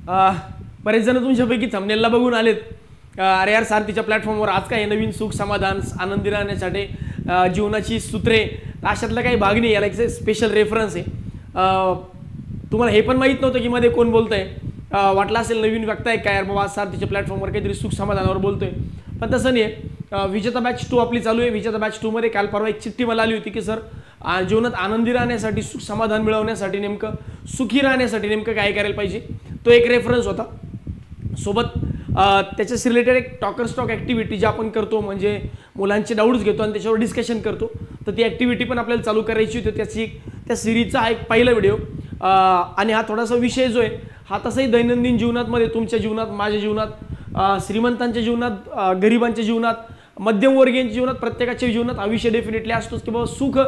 बरेच जण तुमच्यापैकी थंबनेलला बघून आलेत, अरे यार सारथीच्या प्लॅटफॉर्मवर आज काय नवीन सुख समाधान आनंदी राहण्यासाठी जीवनाची सूत्रे, अशातला काही भाग नाही, याला एक स्पेशल रेफरन्स आहे. तुम्हाला हे पण माहीत नव्हतं की मध्ये कोण बोलतंय, वाटलं असेल नवीन व्यक्ती आहे काय यार बाबा सारथीच्या प्लॅटफॉर्मवर काहीतरी सुख समाधानावर बोलतोय, पण तसं नाही आहे. विजेता बॅच 2 आपली चालू आहे. विजेता बॅच 2 मध्ये काल परवा एक चिठ्ठी मला आली होती की सर जीवनात आनंदी राहण्यासाठी, सुख समाधान मिळवण्यासाठी, नेमकं सुखी राहण्यासाठी नेमकं काय करायला पाहिजे, तो एक रेफरन्स होता. सोबत त्याच्याशी रिलेटेड एक टॉकर स्टॉक ॲक्टिव्हिटी जी आपण करतो, म्हणजे मुलांचे डाऊट्स घेतो आणि त्याच्यावर डिस्कशन करतो, तर ती ॲक्टिव्हिटी पण आपल्याला चालू करायची होती. त्या सिरीजचा हा एक पहिला व्हिडिओ, आणि हा थोडासा विषय जो आहे हा तसाही दैनंदिन जीवनामध्ये, तुमच्या जीवनात, माझ्या जीवनात, श्रीमंतांच्या जीवनात, गरिबांच्या जीवनात, मध्यमवर्गीयांच्या जीवनात, प्रत्येकाच्या जीवनात हा विषय डेफिनेटली असतोच की बाबा सुख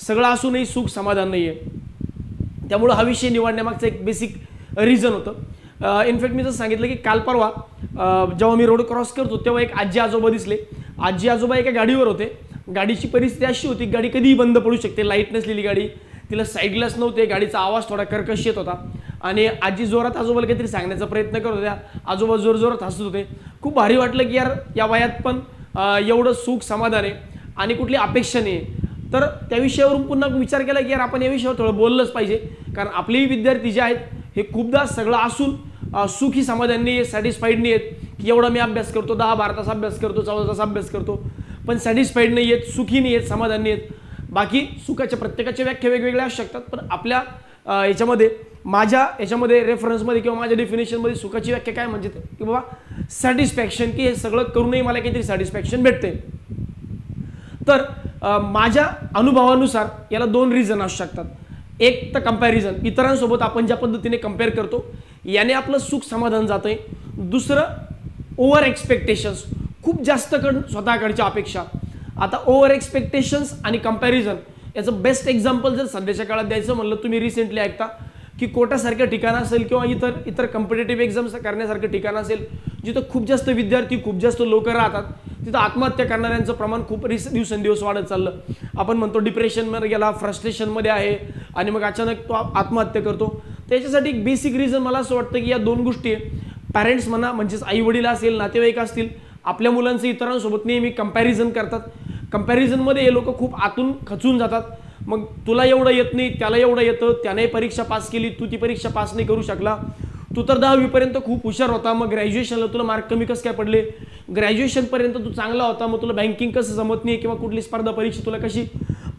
सगळं असूनही सुख समाधान नाही आहे. त्यामुळं हा विषय निवडण्यामागचं एक बेसिक रिझन होतं. इनफॅक्ट मी जसं सांगितलं की काल परवा जेव्हा मी रोड क्रॉस करतो तेव्हा एक आजी आजोबा दिसले. आजी आजोबा एका गाडीवर होते. गाडीची परिस्थिती अशी होती, गाडी कधीही बंद पडू शकते, लाईट नसलेली गाडी, तिला साईड ग्लास नव्हते, गाडीचा आवाज थोडा कर्कश येत होता, आणि आजी जोरात आजोबाला काहीतरी सांगण्याचा प्रयत्न करत होत्या. आजोबा जोरात हसत होते. खूप भारी वाटलं की यार या वयात पण एवढं सुख समाधान आहे आणि कुठली अपेक्षा नाही आहे. तर त्या विषयावरून पुन्हा विचार केला की यार आपण या विषयावर थोडं बोललंच पाहिजे, कारण आपलेही विद्यार्थी जे आहेत हे खूपदा सगळं असून सुखी समाधानी नाही, सॅटिस्फाईड नाही आहेत की एवढा मी अभ्यास करतो, 10-12 तास अभ्यास करतो, 14 तास अभ्यास करतो, पण सॅटिस्फाईड नाही आहेत, सुखी नाही आहेत, समाधान नाही आहेत. बाकी सुखाच्या प्रत्येकाच्या व्याख्या वेगवेगळ्या असू शकतात, पण आपल्या याच्यामध्ये, माझ्या याच्यामध्ये रेफरन्समध्ये किंवा माझ्या डेफिनेशनमध्ये सुखाची व्याख्या काय म्हणजे की बाबा सॅटिस्फॅक्शन, की हे सगळं करूनही मला काहीतरी सॅटिस्फॅक्शन भेटते. तर माझ्या अनुभवानुसार याला 2 रिझन असू शकतात. एक तर कंपॅरिझन, इतरांसोबत आपण ज्या पद्धतीने कंपेअर करतो याने आपलं सुख समाधान जातं आहे. दुसरं ओव्हर एक्सपेक्टेशन्स, खूप जास्त स्वतःकडच्या अपेक्षा. आता ओव्हर एक्सपेक्टेशन्स आणि कंपॅरिझन याचं बेस्ट एक्झाम्पल जर सध्याच्या काळात द्यायचं म्हणलं, तुम्ही रिसेंटली ऐकता की कोटासारखं ठिकाण असेल किंवा इतर कॉम्पिटेटिव्ह एक्झाम्स करण्यासारखं ठिकाण असेल जिथं खूप जास्त विद्यार्थी, खूप जास्त लोक राहतात, तिथं आत्महत्या करणाऱ्यांचं प्रमाण खूप दिवसेंदिवस वाढत चाललं. आपण म्हणतो डिप्रेशनमध्ये गेला, फ्रस्ट्रेशनमध्ये आहे आणि मग अचानक तो आत्महत्या करतो. त्याच्यासाठी एक बेसिक रिझन मला असं वाटतं की या 2 गोष्टी आहे. पॅरेंट्स म्हणा, म्हणजेच आई वडील असेल, नातेवाईक असतील, आपल्या मुलांचं इतरांसोबत नेहमी कंपॅरिझन करतात. कंपॅरिझनमध्ये हे लोक खूप आतून खचून जातात. मग तुला एवढं येत नाही, त्याला एवढं येतं, त्याने परीक्षा पास केली, तू ती परीक्षा पास नाही करू शकला, तू तर 10वी पर्यंत खूप हुशार होता, मग ग्रॅज्युएशनला तुला मार्क कमी कसं काय पडले, ग्रॅज्युएशनपर्यंत तू चांगला होता, मग तुला बँकिंग कसं जमत नाही किंवा कुठली स्पर्धा परीक्षा तुला कशी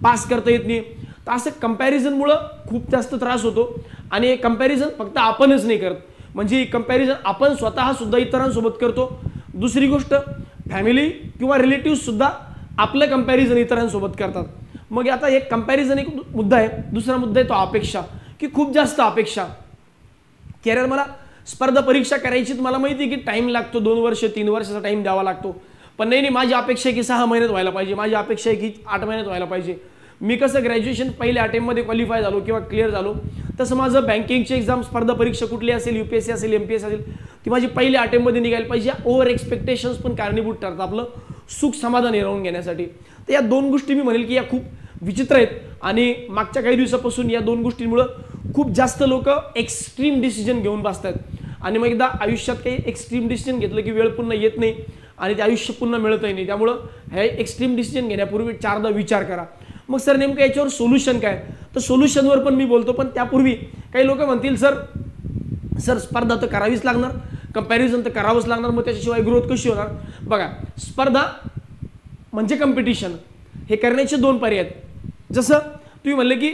पास करता येत नाही. तर असं कंपॅरिझनमुळं खूप जास्त त्रास होतो. आणि हे कंपॅरिझन फक्त आपणच नाही करत, म्हणजे कंपॅरिझन आपण स्वतः सुद्धा इतरांसोबत करतो. दुसरी गोष्ट, फॅमिली किंवा रिलेटिव्हसुद्धा आपलं कंपॅरिझन इतरांसोबत करतात. मग आता एक कंपॅरिझन एक मुद्दा आहे. दुसरा मुद्दा आहे तो अपेक्षा, की खूप जास्त अपेक्षा. कॅरियर मला स्पर्धा परीक्षा करायची, मला माहिती आहे की टाईम लागतो, 2 वर्ष 3 वर्षाचा टाईम द्यावा लागतो, पण नाही माझी अपेक्षा आहे की 6 महिन्यात व्हायला पाहिजे, माझी अपेक्षा आहे की 8 महिन्यात व्हायला पाहिजे. मी कसं ग्रॅज्युएशन पहिल्या अटेम्प्टमध्ये क्वालिफाय झालो किंवा क्लिअर झालो, तसं माझं बँकिंगची एक्झाम, स्पर्धा परीक्षा कुठली असेल, UPSC असेल, MPSC असेल, ती माझी पहिल्या अटेम्प्टमध्ये निघायला पाहिजे. ओव्हर एक्सपेक्टेशन्स पण कारणीभूत ठरतात आपलं सुख समाधान हिरावून घेण्यासाठी. तर या 2 गोष्टी मी म्हणेल की या खूप विचित्र आहेत, आणि मागच्या काही दिवसापासून या 2 गोष्टींमुळं खूप जास्त लोक एक्स्ट्रीम डिसिजन घेऊन बसतात. आणि मग एकदा आयुष्यात काही एक्स्ट्रीम डिसिजन घेतलं की वेळ पुन्हा येत नाही आणि ते आयुष्य पुन्हा मिळतही नाही. त्यामुळं हे एक्स्ट्रीम डिसिजन घेण्यापूर्वी 4दा विचार करा. मग सर नेमकं याच्यावर सोल्युशन काय, तर सोल्युशनवर पण मी बोलतो, पण त्यापूर्वी काही लोक म्हणतील सर स्पर्धा तर करावीच लागणार, कंपॅरिझन तर करावंच लागणार, मग त्याच्याशिवाय ग्रोथ कशी होणार. बघा, स्पर्धा म्हणजे कॉम्पिटिशन, हे करण्याचे 2 पर्याय आहेत. जसं तुम्ही म्हणले की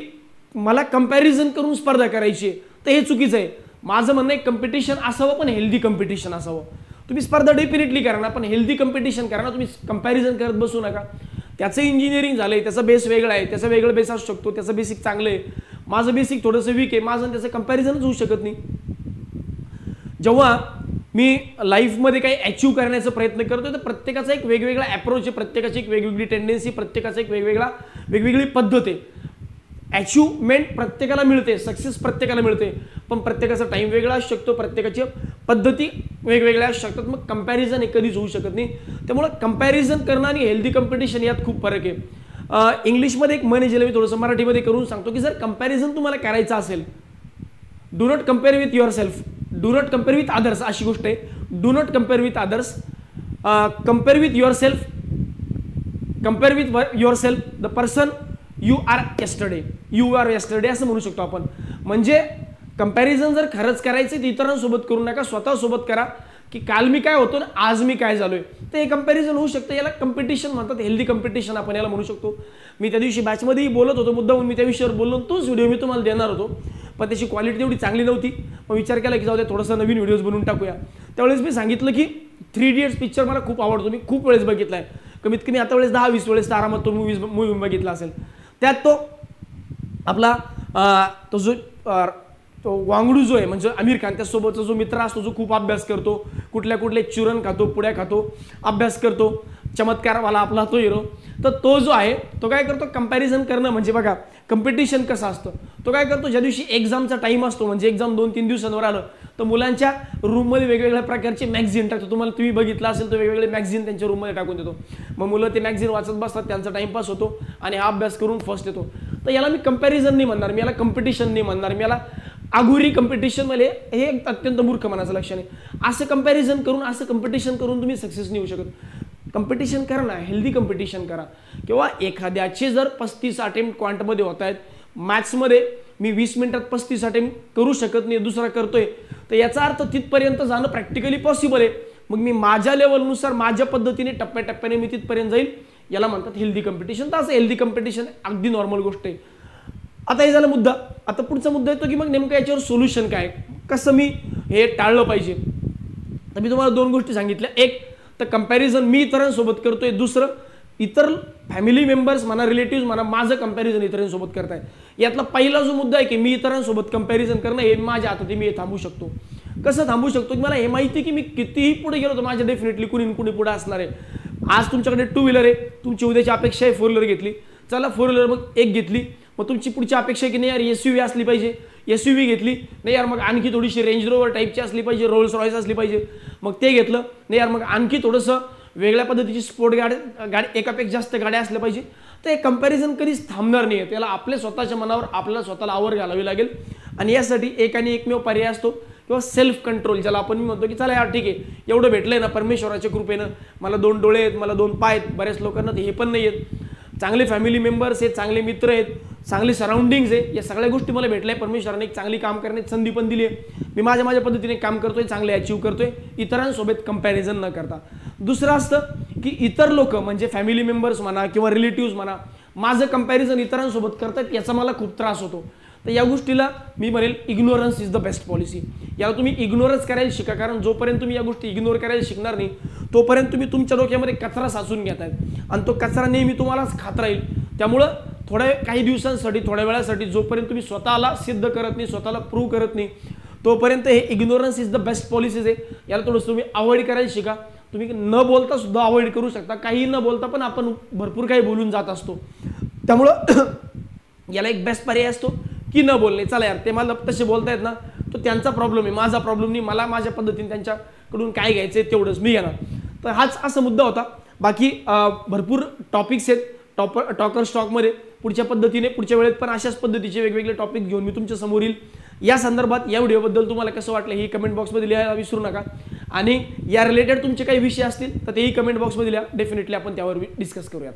मला कंपॅरिझन करून स्पर्धा करायची आहे, तर हे चुकीचं आहे. माझं म्हणणं आहे कॉम्पिटिशन असावं, पण हेल्दी कॉम्पिटिशन असावं. तुम्ही स्पर्धा डेफिनेटली करा ना, पण हेल्दी कॉम्पिटिशन करा ना, तुम्ही कंपॅरिझन करत बसू नका. त्याचं इंजिनिअरिंग झालं आहे, त्याचा बेस वेगळा आहे, त्याचा वेगळं बेस असू शकतो, त्याचं बेसिक चांगलं आहे, माझं बेसिक थोडंसं वीक आहे, माझं त्याचं कंपॅरिझनच होऊ शकत नाही. जेव्हा मी लाईफमध्ये काही अचीव करण्याचा प्रयत्न करतो, तर प्रत्येकाचा एक वेगवेगळा अप्रोच आहे, प्रत्येकाची एक वेगवेगळी टेंडन्सी, प्रत्येकाचा एक वेगवेगळी पद्धत आहे. अचीवमेंट प्रत्येकाला मिळते, सक्सेस प्रत्येकाला मिळते, पण प्रत्येकाचा टाईम वेगळा असू शकतो, प्रत्येकाच्या पद्धती वेगवेगळ्या असू शकतात. मग कंपॅरिझन हे कधीच होऊ शकत नाही. त्यामुळे कंपॅरिझन करणं आणि हेल्दी कॉम्पिटिशन यात खूप फरक आहे. इंग्लिशमध्ये एक म्हण आहे, मी थोडंसं मराठीमध्ये करून सांगतो की जर कंपॅरिझन तुम्हाला करायचं असेल, do not compare with yourself, do not compare with others अशी गोष्ट आहे. Do not compare with others, compare with yourself, compare with yourself the person you are yesterday, you are yesterday असं म्हणू शकतो आपण. म्हणजे comparison जर खरंच करायचं तर इतरांसोबत करू नका, स्वतःसोबत करा की काल मी काय होतो ना आज मी काय झालोय. तर हे कंपॅरिझन होऊ शकतं. याला कॉम्पिटिशन म्हणतात, हेल्दी कॉम्पिटिशन आपण याला म्हणू शकतो. मी त्या दिवशी बॅचमध्येही बोलत होतो, मुद्दाहून मी त्या विषयावर बोललो, तोच व्हिडिओ मी तुम्हाला देणार होतो, पण त्याची क्वालिटी तेवढी चांगली नव्हती. मग विचार केला की जाऊ दे थोडंसं नवीन व्हिडिओज बनवून टाकूया. त्यावेळेस मी सांगितलं की 3 इडियट्स पिक्चर मला खूप आवडतो, मी खूप वेळेस बघितला आहे, कमीत कमी आता वेळेस 10-20 वेळेस तर आरामात तो मूवी बघितला असेल. त्यात तो आपला तो जो तो वांगडू जो आहे म्हणजे आमिर खान त्यासोबतचा जो मित्र असतो जो खूप अभ्यास करतो, कुठले चुरण खातो, पुड्या खातो, अभ्यास करतो, चमत्कारवाला आपला तो हिरो. तर तो जो आहे तो काय करतो, कंपॅरिझन करणं म्हणजे बघा कॉम्पिटिशन कसं असतं. तो काय करतो, ज्या दिवशी एक्झामचा टाइम असतो म्हणजे एक्झाम 2-3 दिवसांवर आलं तर मुलांच्या रूममध्ये वेगवेगळ्या प्रकारचे मॅगझिन टाकतो. तुम्ही बघितलं असेल तर वेगवेगळे मॅगझिन त्यांच्या रूममध्ये टाकून देतो. मग मुलं ते मॅगझिन वाचत बसतात, त्यांचा टाइमपास होतो आणि हा अभ्यास करून फर्स्ट येतो. तर याला मी कंपॅरिझन नाही म्हणणार, मी याला कॉम्पिटिशन नाही म्हणणार, मी याला आगुरी कॉम्पिटिशन मध्ये हे एक अत्यंत मूर्ख मनाचं लक्षण आहे. असं कंपॅरिझन करून असं कॉम्पिटिशन करून तुम्ही सक्सेस नाही होऊ शकत. कॉम्पिटिशन करा ना, हेल्दी कॉम्पिटिशन करा. किंवा एखाद्याचे जर 35 अटेम्प्ट क्वांटमध्ये होत आहेत, मॅथ्समध्ये मी 20 मिनिटात 35 अटेम्प्ट करू शकत नाही, दुसरा करतोय, तर याचा अर्थ तिथपर्यंत जाणं प्रॅक्टिकली पॉसिबल आहे. मग मी माझ्या लेवलनुसार माझ्या पद्धतीने टप्प्याटप्प्याने मी तिथपर्यंत जाईल, याला म्हणतात हेल्दी कॉम्पिटिशन. तर असं हेल्दी कॉम्पिटिशन अगदी नॉर्मल गोष्ट आहे. आता हे झालं मुद्दा. आता पुढचा मुद्दा येतो की मग नेमकं याच्यावर सोल्युशन काय, कसं मी हे टाळलं पाहिजे. तर मी तुम्हाला 2 गोष्टी सांगितल्या. एक तर कंपॅरिझन मी इतरांसोबत करतोय, दुसरं इतर फॅमिली मेंबर्स म्हणा, रिलेटिव्ह म्हणा, माझं कंपॅरिझन इतरांसोबत करताय. यातला पहिला जो मुद्दा आहे की मी इतरांसोबत कंपॅरिझन करणं हे माझ्या हातात आहे, मी हे थांबू शकतो. कसं थांबू शकतो, की मला हे माहिती आहे की मी कितीही पुढे गेलो तर माझ्या डेफिनेटली कुणी पुढे असणार आहे. आज तुमच्याकडे 2 व्हीलर आहे, तुमची उद्याची अपेक्षा आहे 4 व्हीलर घेतली, चला 4 व्हीलर मग एक घेतली. मग तुमची पुढची अपेक्षा आहे की नाही यार SUV असली पाहिजे, SUV घेतली. नाही यार मग आणखी थोडीशी रेंज रोवर टाईपची असली पाहिजे, रोल्स रॉयस असली पाहिजे, मग ते घेतलं. नाही यार मग आणखी थोडंसं वेगळ्या पद्धतीची स्पोर्ट गाडी एकापेक्षा जास्त गाड्या असल्या पाहिजे. तर हे कंपॅरिझन कधीच थांबणार नाही आहे. त्याला आपल्या स्वतःच्या मनावर आपल्याला स्वतःला आवर घालावी लागेल. आणि यासाठी एक आणि एकमेव पर्याय असतो किंवा सेल्फ कंट्रोल, ज्याला आपण म्हणतो की चला यार ठीक आहे, एवढं भेटलंय ना परमेश्वराच्या कृपेनं, मला 2 डोळे आहेत, मला 2 पाय आहेत. बऱ्याच लोकांना हे पण नाही आहेत. चांगले फॅमिली मेंबर्स आहेत, चांगले मित्र आहेत, चांगली सराउंडिंग्स आहे, या सगळ्या गोष्टी मला भेटल्या. परमेश्वराने एक चांगली काम करण्याची संधी पण दिली आहे. मी माझ्या पद्धतीने काम करतोय, चांगले अचीव करतोय, इतरांसोबत कंपॅरिझन न करता. दुसरं असतं की इतर लोक म्हणजे फॅमिली मेंबर्स म्हणा किंवा रिलेटिव्ह म्हणा, माझं कंपॅरिझन इतरांसोबत करतात, याचा मला खूप त्रास होतो. तर या गोष्टीला मी म्हणेल ignorance is the best policy. याला तुम्ही इग्नोरच करायला शिका, कारण जोपर्यंत तुम्ही या गोष्टी इग्नोर करायला शिकणार नाही तोपर्यंत तुम्ही तुमच्या डोक्यामध्ये कचरा साचून घेताय आणि तो कचरा नेहमी तुम्हालाच खात राहील. त्यामुळं काही दिवसांसाठी, थोड्या वेळासाठी जोपर्यंत तुम्ही स्वतःला सिद्ध करत नाही, स्वतःला प्रूव्ह करत नाही, तोपर्यंत हे ignorance is the best policies आहे. याला थोडंसं तुम्ही अवॉइड करायला शिका. तुम्ही न बोलता सुद्धा अवॉइड करू शकता, काही न बोलता पण आपण भरपूर काही बोलून जात असतो. त्यामुळं याला एक बेस्ट पर्याय असतो की न बोलणे. चला यार ते मला तसे बोलतायत ना, तो त्यांचा प्रॉब्लेम आहे, माझा प्रॉब्लेम नाही, मला माझ्या पद्धतीने त्यांच्याकडून काय घ्यायचं तेवढंच मी घेणार. तर हाच असा मुद्दा होता. बाकी भरपूर टॉपिक्स आहेत टॉकर स्टॉकमध्ये. पुढच्या पद्धतीने पुढच्या वेळेत पण अशाच पद्धतीचे वेगवेगळे टॉपिक घेऊन मी तुमच्या समोर येईल. या संदर्भात या व्हिडिओबद्दल तुम्हाला कसं वाटलं हे कमेंट बॉक्समध्ये लिहायला विसरू नका. आणि या रिलेटेड तुमचे काही विषय असतील तर तेही कमेंट बॉक्समध्ये लिहा, डेफिनेटली आपण त्यावर डिस्कस करूयात.